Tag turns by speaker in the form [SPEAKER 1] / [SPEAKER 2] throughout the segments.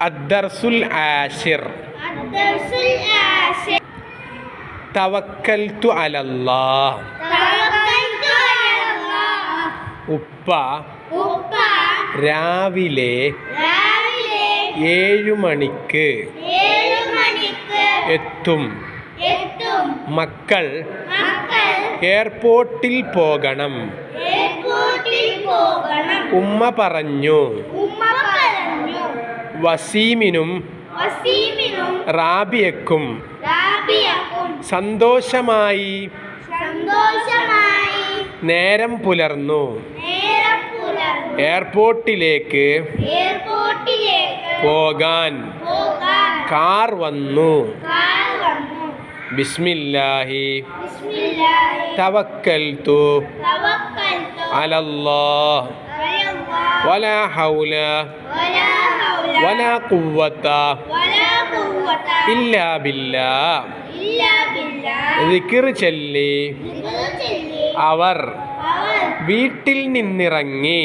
[SPEAKER 1] അദ്ദർസുൽ ആശിർ തവക്കൽതു അലല്ലാഹ്. ഉപ്പ രാവിലെ 7 മണിക്ക് എത്തും. മക്കൾ എയർപോർട്ടിൽ പോകണം. ഉമ്മ പറഞ്ഞു. വസീമിനും റാബിയക്കും സന്തോഷമായി. നേരം പുലർന്നു. എയർപോർട്ടിലേക്ക് പോകാൻ കാർ വന്നു. ബിസ്മില്ലാഹി തവക്കൽതു അലല്ലാഹ് വലാ ഹൗല വലാ ഖുവ്വത ഇല്ലാ ബില്ലാഹ്. ദിക്ർ ചൊല്ലി അവർ വീട്ടിൽ നിന്നിറങ്ങി.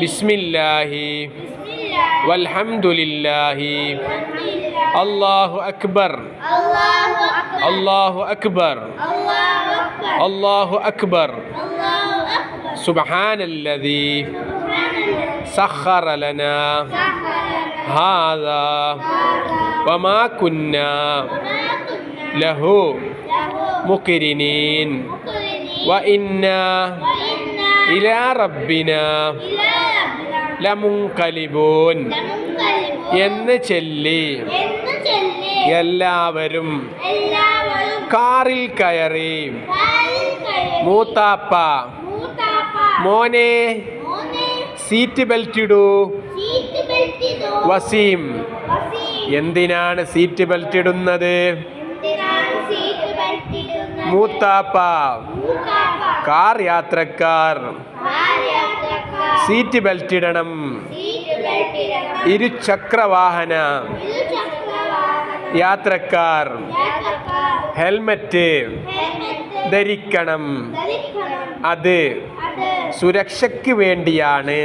[SPEAKER 1] ബിസ്മില്ലാഹി വൽഹംദുലില്ലാഹി അല്ലാഹു അക്ബർ അല്ലാഹു അക്ബർ അല്ലാഹു അക്ബർ സുബ്ഹാനല്ലദീ സഖറ ലനാ ഹാദാ വമാ കുന്നാ ലഹു മുഖ്രിനീൻ വഇന്നാ ഇലാ റബ്ബിനാ ലമുൻഖലിബൂൻ എന്ന് ചൊല്ലി എല്ലാവരും കാറിൽ കയറി. മൂത്താപ്പ മോനെ സീറ്റ് ബെൽറ്റ് ഇടൂ. വസീം എന്തിനാണ് സീറ്റ് ബെൽറ്റ് ഇടുന്നത്? മൂത്താപ്പ കാർ യാത്രക്കാർ സീറ്റ് ബെൽറ്റ് ഇടണം. ഇരുചക്രവാഹന യാത്രക്കാർ ഹെൽമറ്റ് ധരിക്കണം. അത് സുരക്ഷയ്ക്ക് വേണ്ടിയാണ്.